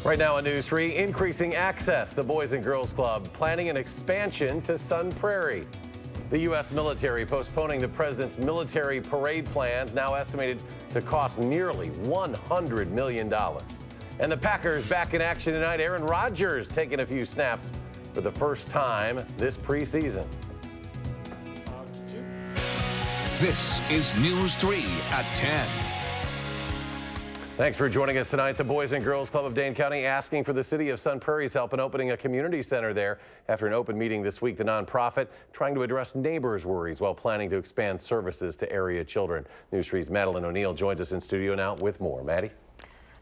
Right now on News 3, increasing access. The Boys and Girls Club planning an expansion to Sun Prairie. The U.S. military postponing the president's military parade plans, now estimated to cost nearly $100 million. And the Packers back in action tonight. Aaron Rodgers taking a few snaps for the first time this preseason. This is News 3 at 10. Thanks for joining us tonight. The Boys and Girls Club of Dane County asking for the city of Sun Prairie's help in opening a community center there. After an open meeting this week, the nonprofit trying to address neighbors' worries while planning to expand services to area children. News 3's Madeline O'Neill joins us in studio now with more. Maddie?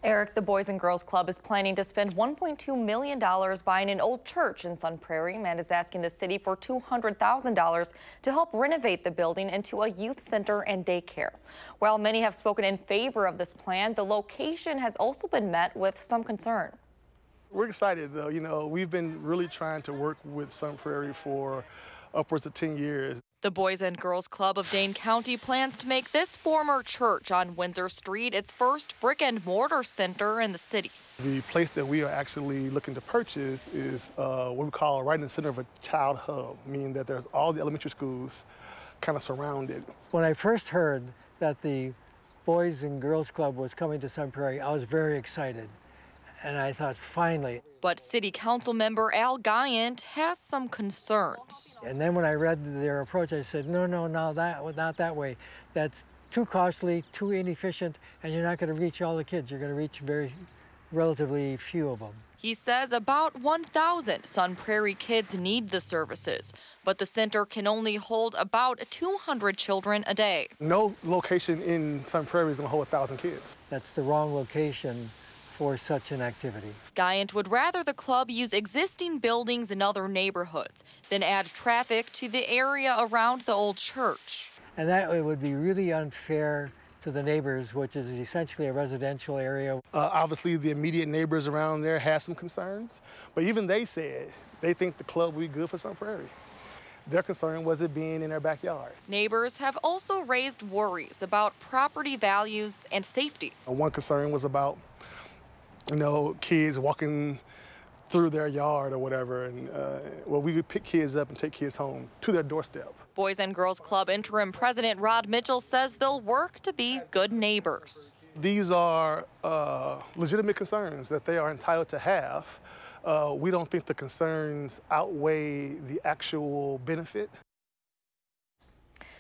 Eric, the Boys and Girls Club is planning to spend $1.2 million buying an old church in Sun Prairie. Man is asking the city for $200,000 to help renovate the building into a youth center and daycare. While many have spoken in favor of this plan, the location has also been met with some concern. We're excited, though. You know, we've been really trying to work with Sun Prairie for upwards of 10 years. The Boys and Girls Club of Dane County plans to make this former church on Windsor Street its first brick and mortar center in the city. The place that we are actually looking to purchase is what we call right in the center of a child hub, meaning that there's all the elementary schools kind of surrounded. When I first heard that the Boys and Girls Club was coming to Sun Prairie, I was very excited. And I thought, finally. But City Council member Al Gyant has some concerns. And then when I read their approach, I said, no, not that way. That's too costly, too inefficient, and you're not going to reach all the kids. You're going to reach relatively few of them. He says about 1,000 Sun Prairie kids need the services, but the center can only hold about 200 children a day. No location in Sun Prairie is going to hold 1,000 kids. That's the wrong location for such an activity. Gyant would rather the club use existing buildings in other neighborhoods than add traffic to the area around the old church. And that would be really unfair to the neighbors, which is essentially a residential area. Obviously, the immediate neighbors around there had some concerns, but even they said they think the club would be good for Sun Prairie. Their concern was it being in their backyard. Neighbors have also raised worries about property values and safety. One concern was about kids walking through their yard or whatever, and we would pick kids up and take kids home to their doorstep. Boys and Girls Club interim president Rod Mitchell says they'll work to be good neighbors. These are legitimate concerns that they are entitled to have. We don't think the concerns outweigh the actual benefit.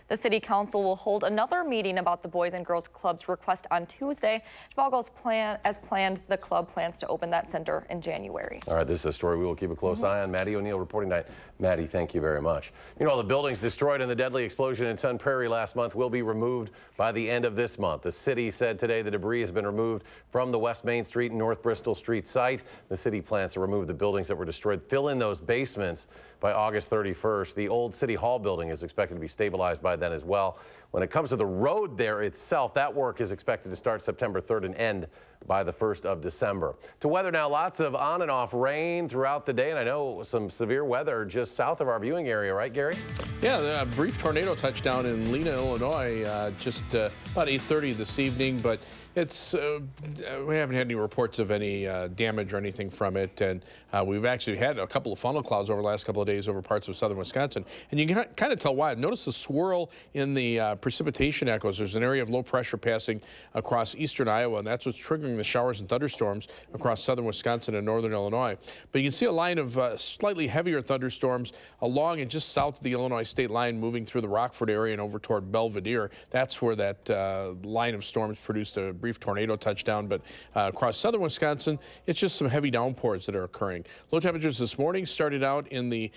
The City Council will hold another meeting about the Boys and Girls Club's request on Tuesday. If all goes as planned, the club plans to open that center in January. All right, this is a story we will keep a close eye on. Maddie O'Neill reporting tonight. Maddie, thank you very much. You know, all the buildings destroyed in the deadly explosion in Sun Prairie last month will be removed by the end of this month. The city said today the debris has been removed from the West Main Street and North Bristol Street site. The city plans to remove the buildings that were destroyed, fill in those basements by August 31st. The old City Hall building is expected to be stabilized by then as well. When it comes to the road there itself, that work is expected to start September 3rd and end by the 1st of December. To weather now, lots of on and off rain throughout the day, and I know some severe weather just south of our viewing area, right, Gary? Yeah, a brief tornado touchdown in Lena, Illinois, just about 8:30 this evening, but it's we haven't had any reports of any damage or anything from it, and we've actually had a couple of funnel clouds over the last couple of days over parts of southern Wisconsin, and you can kind of tell why. Notice the swirl in the precipitation echoes. There's an area of low pressure passing across eastern Iowa, and that's what's triggering the showers and thunderstorms across southern Wisconsin and northern Illinois. But you can see a line of slightly heavier thunderstorms along and just south of the Illinois state line, moving through the Rockford area and over toward Belvedere. That's where that line of storms produced a brief tornado touchdown, but across southern Wisconsin, it's just some heavy downpours that are occurring. Low temperatures this morning started out in the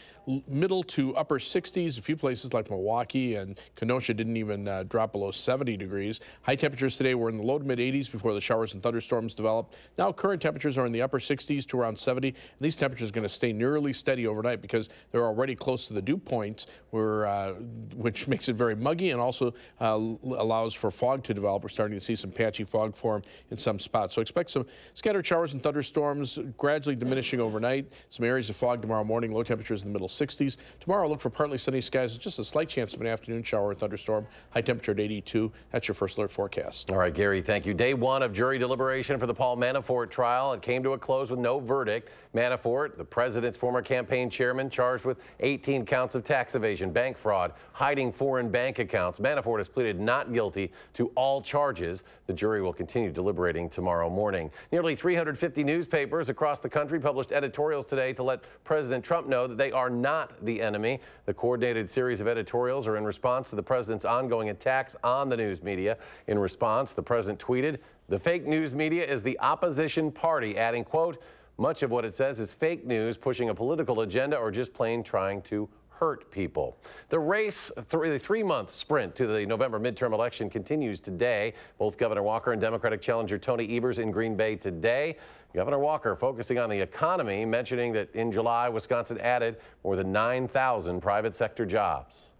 middle to upper 60s. A few places like Milwaukee and Kenosha didn't even drop below 70 degrees. High temperatures today were in the low to mid 80s before the showers and thunderstorms developed. Now current temperatures are in the upper 60s to around 70. And these temperatures are going to stay nearly steady overnight because they're already close to the dew points, which makes it very muggy and also allows for fog to develop. We're starting to see some patchy fog fog form in some spots. So expect some scattered showers and thunderstorms gradually diminishing overnight. Some areas of fog tomorrow morning, low temperatures in the middle 60s. Tomorrow, look for partly sunny skies with just a slight chance of an afternoon shower or thunderstorm. High temperature at 82. That's your first alert forecast. All right, Gary, thank you. Day one of jury deliberation for the Paul Manafort trial. It came to a close with no verdict. Manafort, the president's former campaign chairman, charged with 18 counts of tax evasion, bank fraud, hiding foreign bank accounts. Manafort has pleaded not guilty to all charges. The jury will continue deliberating tomorrow morning. Nearly 350 newspapers across the country published editorials today to let President Trump know that they are not the enemy. The coordinated series of editorials are in response to the president's ongoing attacks on the news media. In response, the president tweeted, "The fake news media is the opposition party," adding, quote, "Much of what it says is fake news, pushing a political agenda, or just plain trying to hurt people." The race, the three-month sprint to the November midterm election continues today. Both Governor Walker and Democratic challenger Tony Evers in Green Bay today. Governor Walker focusing on the economy, mentioning that in July, Wisconsin added more than 9,000 private sector jobs.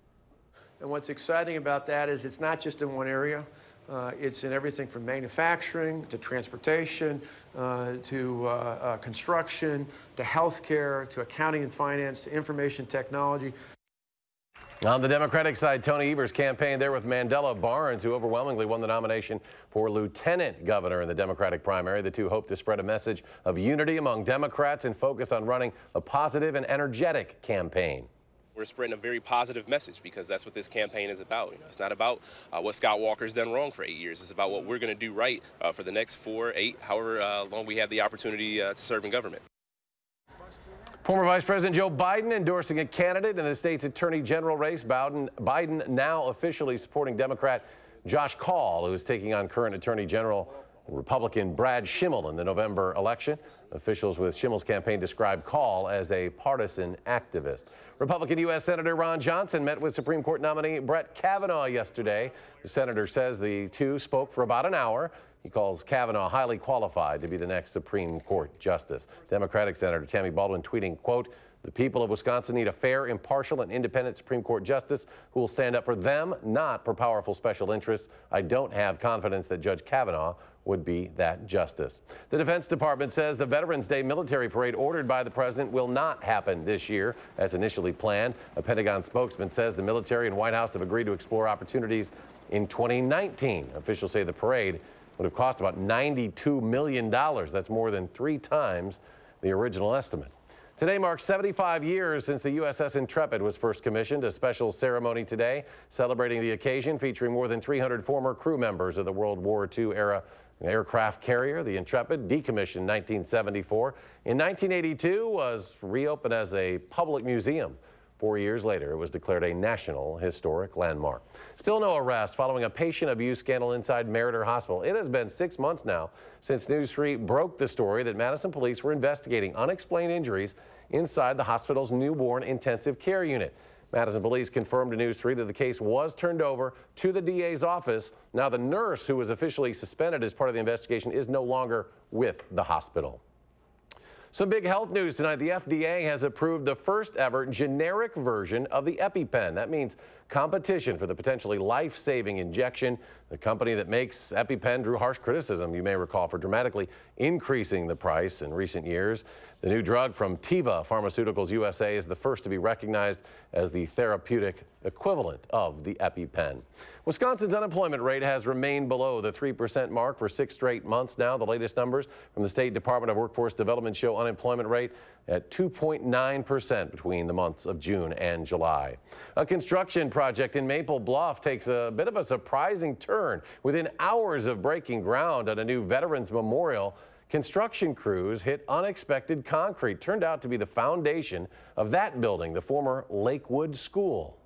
And what's exciting about that is it's not just in one area. It's in everything from manufacturing to transportation to construction to healthcare to accounting and finance to information technology. On the Democratic side, Tony Evers campaigned there with Mandela Barnes, who overwhelmingly won the nomination for lieutenant governor in the Democratic primary. The two hope to spread a message of unity among Democrats and focus on running a positive and energetic campaign. We're spreading a very positive message because that's what this campaign is about. You know, it's not about what Scott Walker's done wrong for 8 years. It's about what we're going to do right for the next 4, 8, however long we have the opportunity to serve in government. Former Vice President Joe Biden endorsing a candidate in the state's attorney general race. Biden now officially supporting Democrat Josh Kaul, who is taking on current attorney general Republican Brad Schimmel in the November election. Officials with Schimmel's campaign described Kaul as a partisan activist. Republican U.S. Senator Ron Johnson met with Supreme Court nominee Brett Kavanaugh yesterday. The senator says the two spoke for about an hour. He calls Kavanaugh highly qualified to be the next Supreme Court justice. Democratic Senator Tammy Baldwin tweeting, quote, "The people of Wisconsin need a fair, impartial, and independent Supreme Court justice who will stand up for them, not for powerful special interests. I don't have confidence that Judge Kavanaugh would be that justice." The Defense Department says the Veterans Day military parade ordered by the president will not happen this year as initially planned. A Pentagon spokesman says the military and White House have agreed to explore opportunities in 2019. Officials say the parade would have cost about $92 million. That's more than 3 times the original estimate. Today marks 75 years since the USS Intrepid was first commissioned. A special ceremony today celebrating the occasion featuring more than 300 former crew members of the World War II era aircraft carrier. The Intrepid, decommissioned in 1974. In 1982 was reopened as a public museum. 4 years later, it was declared a National Historic Landmark. Still no arrest following a patient abuse scandal inside Meriter Hospital. It has been 6 months now since News 3 broke the story that Madison police were investigating unexplained injuries inside the hospital's newborn intensive care unit. Madison police confirmed to News 3 that the case was turned over to the DA's office. Now, the nurse who was officially suspended as part of the investigation is no longer with the hospital. Some big health news tonight. The FDA has approved the first ever generic version of the EpiPen. That means competition for the potentially life-saving injection. The company that makes EpiPen drew harsh criticism, you may recall, for dramatically increasing the price in recent years. The new drug from Teva Pharmaceuticals USA is the first to be recognized as the therapeutic equivalent of the EpiPen. Wisconsin's unemployment rate has remained below the 3% mark for 6 straight months now. The latest numbers from the State Department of Workforce Development show unemployment rate at 2.9% between the months of June and July. A construction project in Maple Bluff takes a bit of a surprising turn. Within hours of breaking ground on a new Veterans Memorial, construction crews hit unexpected concrete. Turned out to be the foundation of that building, the former Lakewood School.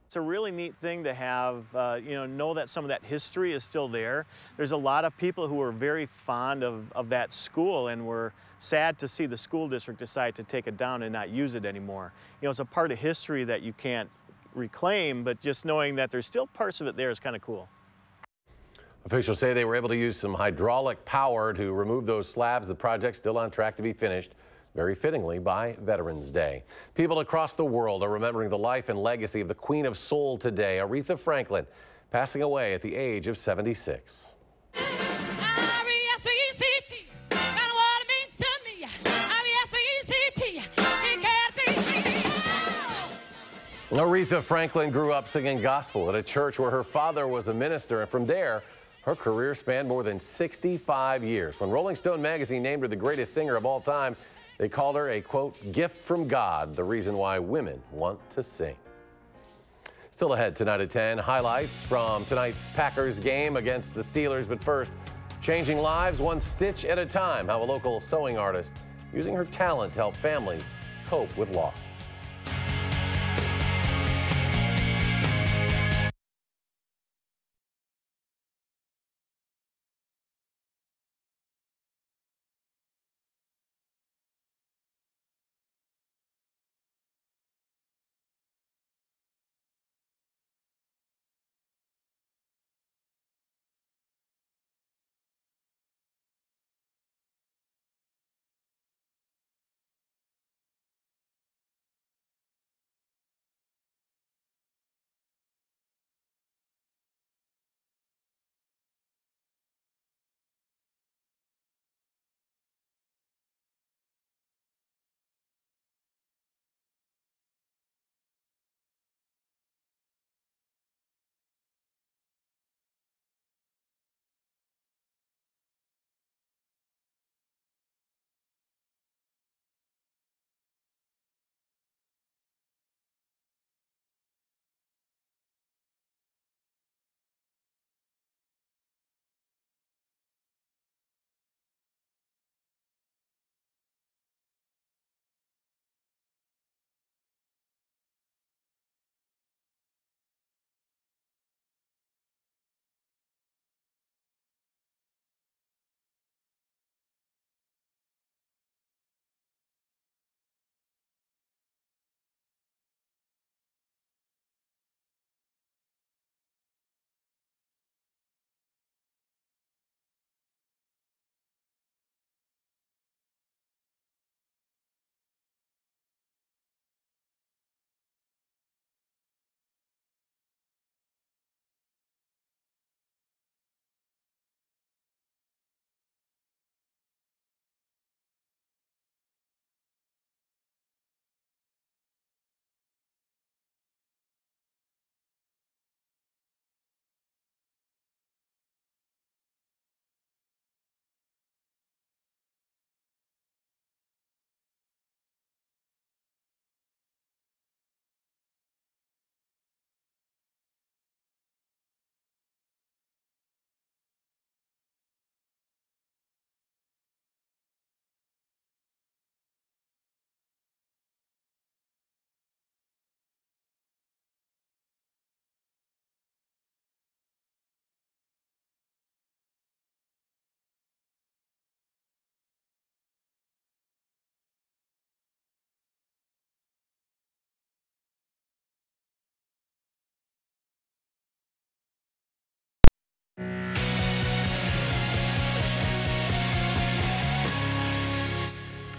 It's a really neat thing to have, know that some of that history is still there. There's a lot of people who are very fond of that school, and were sad to see the school district decide to take it down and not use it anymore. You know, it's a part of history that you can't reclaim, but just knowing that there's still parts of it there is kind of cool. Officials say they were able to use some hydraulic power to remove those slabs. The project's still on track to be finished, very fittingly, by Veterans Day. People across the world are remembering the life and legacy of the Queen of Soul today, Aretha Franklin, passing away at the age of 76. R-E-S-P-E-C-T, kind of what it means to me. R-E-S-P-E-C-T, Aretha Franklin grew up singing gospel at a church where her father was a minister, and from there, her career spanned more than 65 years. When Rolling Stone magazine named her the greatest singer of all time, they called her a, quote, gift from God, the reason why women want to sing. Still ahead tonight at 10, highlights from tonight's Packers game against the Steelers. But first, changing lives one stitch at a time, how a local sewing artist using her talent to help families cope with loss.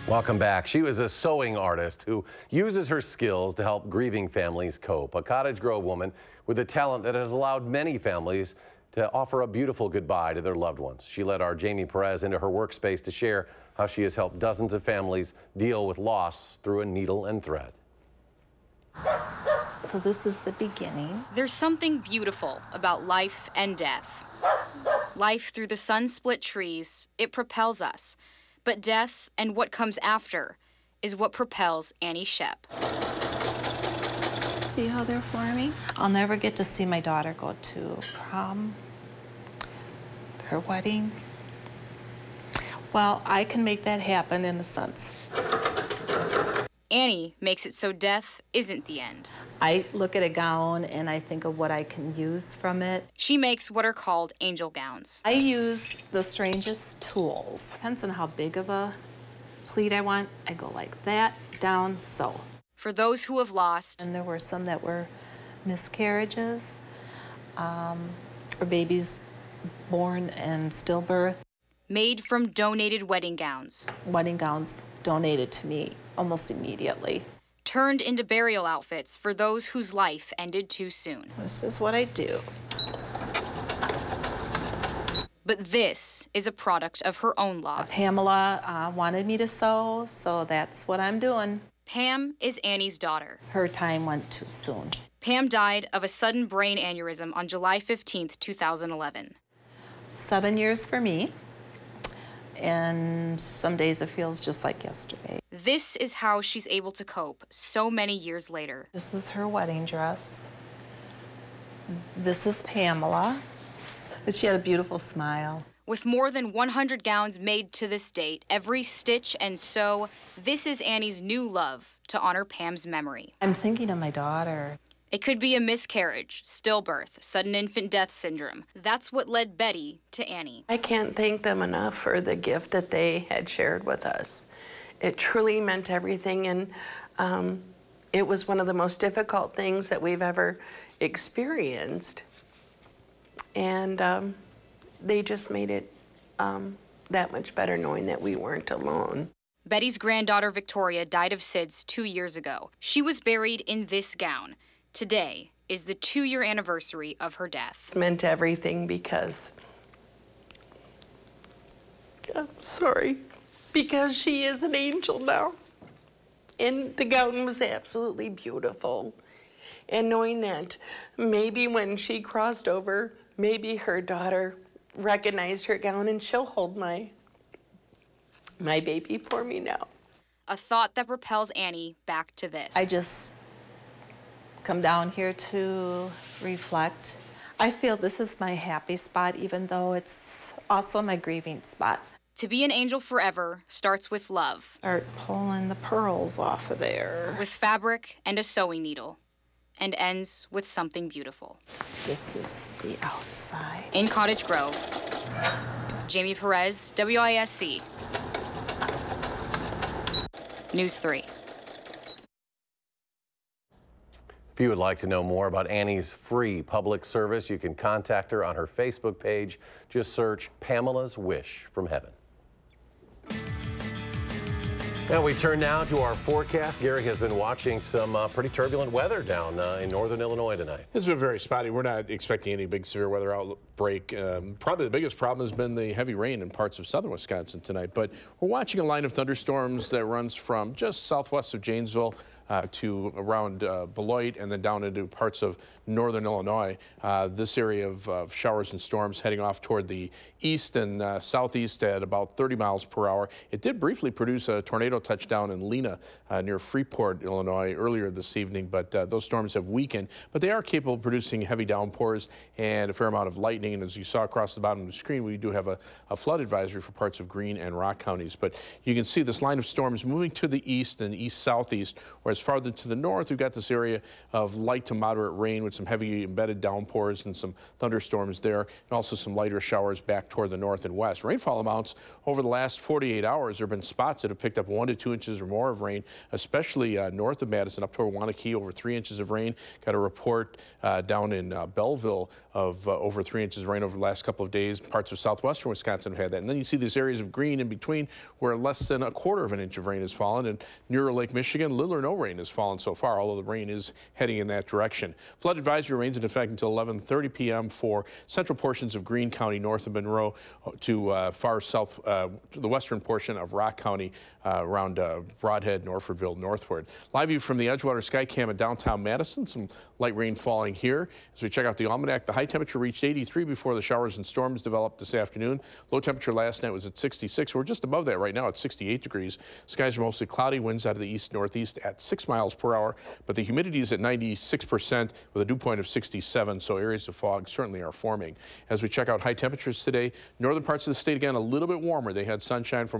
Welcome back. She was a sewing artist who uses her skills to help grieving families cope. A Cottage Grove woman with a talent that has allowed many families to offer a beautiful goodbye to their loved ones. She led our Jamie Perez into her workspace to share how she has helped dozens of families deal with loss through a needle and thread. So this is the beginning. There's something beautiful about life and death. Life through the sun-split trees, it propels us. But death and what comes after is what propels Annie Shep. See how they're forming? I'll never get to see my daughter go to prom, her wedding. Well, I can make that happen in a sense. Annie makes it so death isn't the end. I look at a gown and I think of what I can use from it. She makes what are called angel gowns. I use the strangest tools. Depends on how big of a pleat I want. I go like that, down, so. For those who have lost. And there were some that were miscarriages, or babies born and stillbirth. Made from donated wedding gowns. Wedding gowns donated to me almost immediately. Turned into burial outfits for those whose life ended too soon. This is what I do. But this is a product of her own loss. Pamela wanted me to sew, so that's what I'm doing. Pam is Annie's daughter. Her time went too soon. Pam died of a sudden brain aneurysm on July 15th, 2011. 7 years for me, and some days it feels just like yesterday. This is how she's able to cope so many years later. This is her wedding dress. This is Pamela. She had a beautiful smile. With more than 100 gowns made to this date, every stitch and sew, this is Annie's new love to honor Pam's memory. I'm thinking of my daughter. It could be a miscarriage, stillbirth, sudden infant death syndrome. That's what led Betty to Annie. I can't thank them enough for the gift that they had shared with us. It truly meant everything, and it was one of the most difficult things that we've ever experienced. And they just made it that much better knowing that we weren't alone. Betty's granddaughter Victoria died of SIDS 2 years ago. She was buried in this gown. Today is the 2-year anniversary of her death. It meant everything because, I'm sorry, because she is an angel now. And the gown was absolutely beautiful. And knowing that maybe when she crossed over, maybe her daughter recognized her gown and she'll hold my baby for me now. A thought that propels Annie back to this. I just come down here to reflect. I feel this is my happy spot, even though it's also my grieving spot. To be an angel forever starts with love. Start pulling the pearls off of there. With fabric and a sewing needle. And ends with something beautiful. This is the outside. In Cottage Grove, Jamie Perez, WISC. News 3. If you would like to know more about Annie's free public service, you can contact her on her Facebook page. Just search Pamela's Wish from Heaven. Now we turn now to our forecast. Gary has been watching some pretty turbulent weather down in northern Illinois tonight. It's been very spotty. We're not expecting any big severe weather outbreak. Probably the biggest problem has been the heavy rain in parts of southern Wisconsin tonight. But we're watching a line of thunderstorms that runs from just southwest of Janesville to around Beloit and then down into parts of northern Illinois. This area of showers and storms heading off toward the east and southeast at about 30 miles per hour. It did briefly produce a tornado touchdown in Lena near Freeport, Illinois earlier this evening, but those storms have weakened. But they are capable of producing heavy downpours and a fair amount of lightning. And as you saw across the bottom of the screen, we do have a flood advisory for parts of Greene and Rock counties. But you can see this line of storms moving to the east and east-southeast, whereas farther to the north, we've got this area of light to moderate rain with some heavy embedded downpours and some thunderstorms there, and also some lighter showers back toward the north and west. Rainfall amounts over the last 48 hours, there have been spots that have picked up 1 to 2 inches or more of rain, especially north of Madison, up toward Wanakee, over 3 inches of rain. Got a report down in Belleville of over 3 inches of rain over the last couple of days. Parts of southwestern Wisconsin have had that. And then you see these areas of green in between where less than 1/4 of an inch of rain has fallen. And near Lake Michigan, little or no rain has fallen so far, although the rain is heading in that direction. Flood advisory remains in effect until 11:30 p.m. for central portions of Greene County north of Monroe to far south, to the western portion of Rock County around Broadhead, Norfordville, northward. Live view from the Edgewater Skycam in downtown Madison. Some light rain falling here. As we check out the almanac, the high temperature reached 83 before the showers and storms developed this afternoon. Low temperature last night was at 66. We're just above that right now at 68 degrees. Skies are mostly cloudy, winds out of the east-northeast at 6 miles per hour, but the humidity is at 96% with a dew point of 67, so areas of fog certainly are forming. As we check out high temperatures today, northern parts of the state again a little bit warmer. They had sunshine for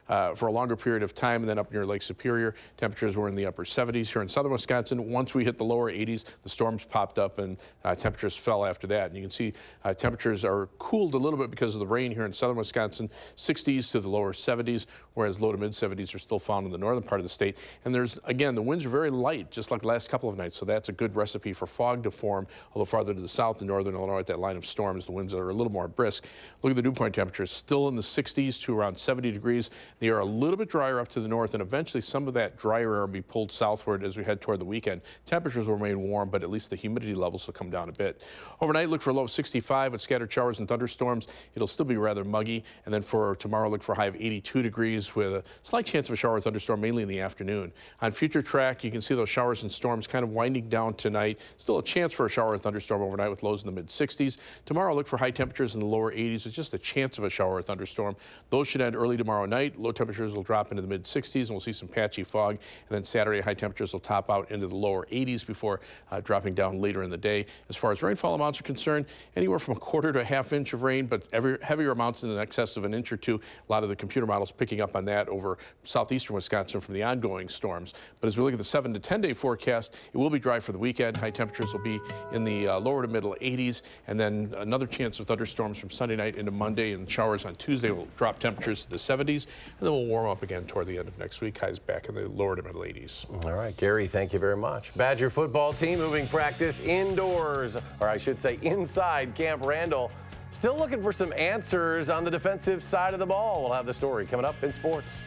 a longer period of time, and then up near Lake Superior, temperatures were in the upper 70s. Here in southern Wisconsin, once we hit the lower 80s, the storms popped up and temperatures fell after that. And you can see temperatures are cooled a little bit because of the rain here in southern Wisconsin, 60s to the lower 70s, whereas low to mid 70s are still found in the northern part of the state. And there's, again, the winds are very light, just like the last couple of nights, so that's a good recipe for fog. fog to form a little farther to the south in northern Illinois at that line of storms. The winds are a little more brisk. Look at the dew point temperatures, still in the 60s to around 70 degrees. They are a little bit drier up to the north, and eventually some of that drier air will be pulled southward as we head toward the weekend. Temperatures will remain warm, but at least the humidity levels will come down a bit. Overnight, look for a low of 65 with scattered showers and thunderstorms. It'll still be rather muggy. And then for tomorrow, look for a high of 82 degrees with a slight chance of a shower or thunderstorm, mainly in the afternoon. On future track, you can see those showers and storms kind of winding down tonight. Still a chance for a shower or thunderstorm overnight with lows in the mid-60s. Tomorrow, look for high temperatures in the lower 80s with just a chance of a shower or thunderstorm. Those should end early tomorrow night. Low temperatures will drop into the mid-60s, and we'll see some patchy fog. And then Saturday, high temperatures will top out into the lower 80s before dropping down later in the day. As far as rainfall amounts are concerned, anywhere from a quarter to a half inch of rain, but heavier amounts in excess of an inch or two. A lot of the computer models picking up on that over southeastern Wisconsin from the ongoing storms. But as we look at the 7 to 10 day forecast, it will be dry for the weekend. High temperatures will be in the lower to middle 80s, and then another chance of thunderstorms from Sunday night into Monday, and showers on Tuesday will drop temperatures to the 70s, and then we'll warm up again toward the end of next week. Highs back in the lower to middle 80s. All right, Gary, thank you very much. Badger football team moving practice indoors, or I should say inside Camp Randall. Still looking for some answers on the defensive side of the ball. We'll have the story coming up in sports.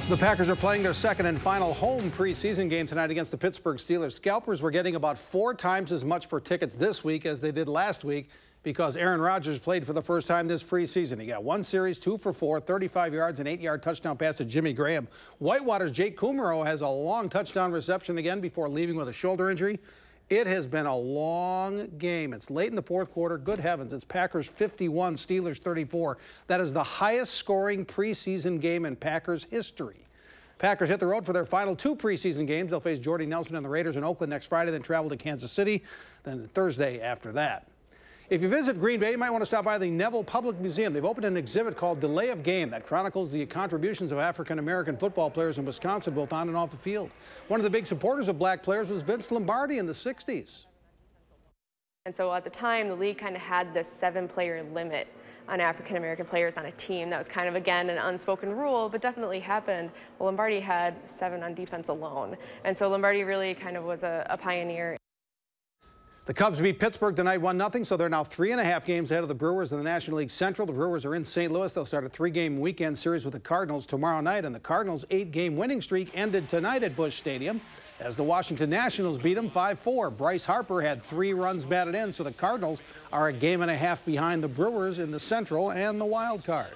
The Packers are playing their second and final home preseason game tonight against the Pittsburgh Steelers. Scalpers were getting about 4 times as much for tickets this week as they did last week because Aaron Rodgers played for the first time this preseason. He got 1 series, 2 for 4, 35 yards, an 8-yard touchdown pass to Jimmy Graham. Whitewater's Jake Kumaro has a long touchdown reception again before leaving with a shoulder injury. It has been a long game. It's late in the fourth quarter. Good heavens, it's Packers 51, Steelers 34. That is the highest scoring preseason game in Packers history. Packers hit the road for their final 2 preseason games. They'll face Jordy Nelson and the Raiders in Oakland next Friday, then travel to Kansas City, then Thursday after that. If you visit Green Bay, you might want to stop by the Neville Public Museum. They've opened an exhibit called Delay of Game that chronicles the contributions of African-American football players in Wisconsin, both on and off the field. One of the big supporters of black players was Vince Lombardi in the 60s. And so at the time, the league kind of had this 7-player limit on African-American players on a team. That was kind of, again, an unspoken rule, but definitely happened. Well, Lombardi had 7 on defense alone. And so Lombardi really kind of was a pioneer. The Cubs beat Pittsburgh tonight 1-0, so they're now 3.5 games ahead of the Brewers in the National League Central. The Brewers are in St. Louis. They'll start a 3-game weekend series with the Cardinals tomorrow night, and the Cardinals' 8-game winning streak ended tonight at Busch Stadium as the Washington Nationals beat them 5-4. Bryce Harper had 3 runs batted in, so the Cardinals are a 1.5 games behind the Brewers in the Central and the wild card.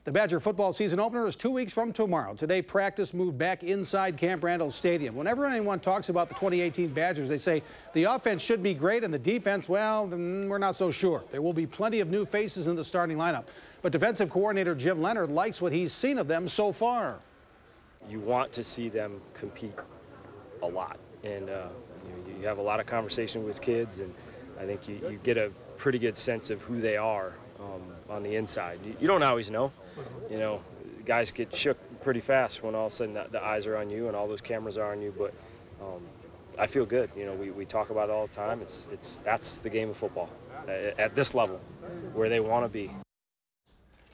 The Badger football season opener is 2 weeks from tomorrow. Today, practice moved back inside Camp Randall Stadium. Whenever anyone talks about the 2018 Badgers, they say the offense should be great and the defense, well, we're not so sure. There will be plenty of new faces in the starting lineup. But defensive coordinator Jim Leonard likes what he's seen of them so far. You want to see them compete a lot. And you have a lot of conversation with kids, and I think you get a pretty good sense of who they are on the inside. You don't always know. You know, guys get shook pretty fast when all of a sudden the eyes are on you and all those cameras are on you. But I feel good. You know, we talk about it all the time. That's the game of football at this level, where they want to be.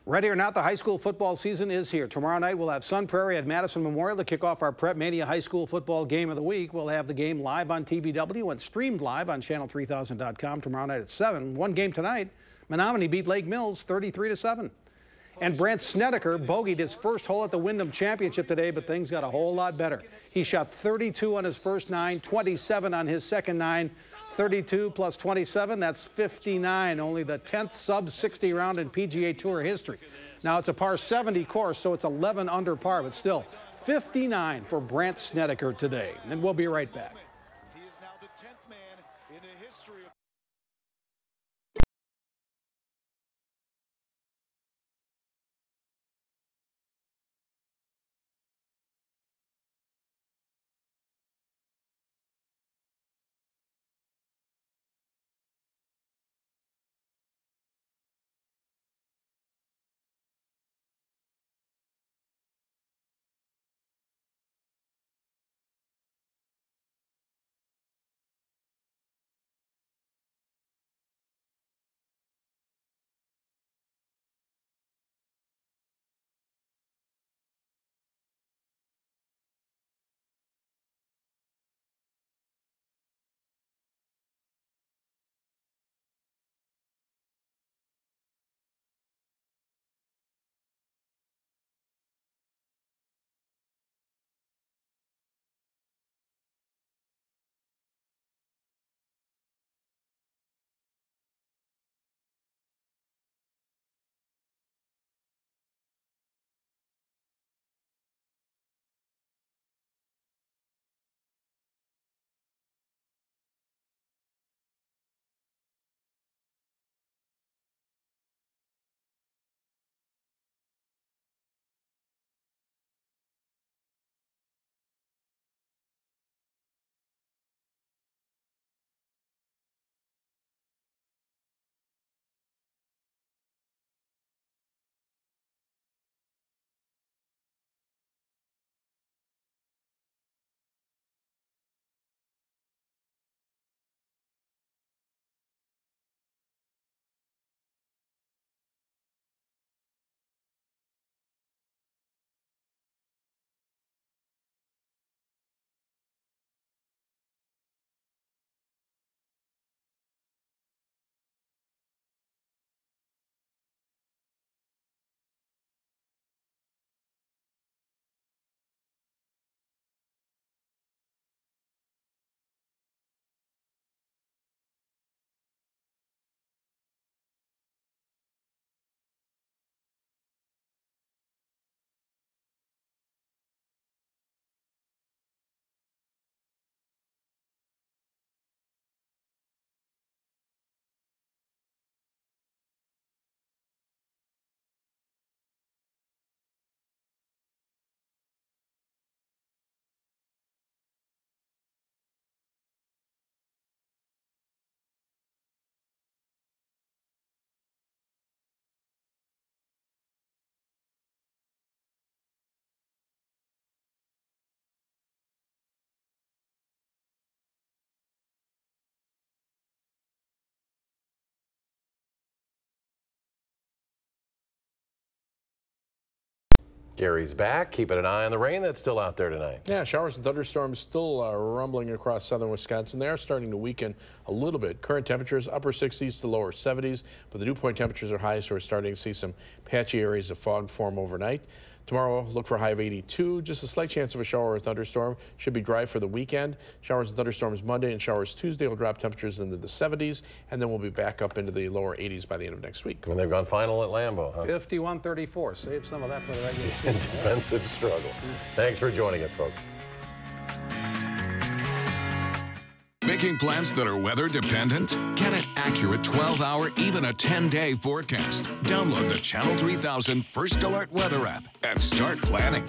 Ready or not, the high school football season is here. Tomorrow night, we'll have Sun Prairie at Madison Memorial to kick off our Prep Mania High School Football Game of the Week. We'll have the game live on TVW and streamed live on channel3000.com tomorrow night at 7. One game tonight, Menominee beat Lake Mills 33-7. And Brant Snedeker bogeyed his first hole at the Wyndham Championship today, but things got a whole lot better. He shot 32 on his first 9, 27 on his second 9. 32 plus 27, that's 59, only the 10th sub-60 round in PGA Tour history. Now, it's a par 70 course, so it's 11 under par, but still 59 for Brant Snedeker today. And we'll be right back. Gary's back, keeping an eye on the rain that's still out there tonight. Yeah, showers and thunderstorms still rumbling across southern Wisconsin. They are starting to weaken a little bit. Current temperatures upper 60s to lower 70s, but the dew point temperatures are high, so we're starting to see some patchy areas of fog form overnight. Tomorrow, look for a high of 82. Just a slight chance of a shower or thunderstorm. Should be dry for the weekend. Showers and thunderstorms Monday and showers Tuesday will drop temperatures into the 70s, and then we'll be back up into the lower 80s by the end of next week. And they've gone final at Lambeau, huh? 51-34. Save some of that for the regular season. Defensive struggle. Thanks for joining us, folks. Making plans that are weather dependent? Get an accurate 12-hour, even a 10-day forecast. Download the Channel 3000 First Alert Weather app and start planning.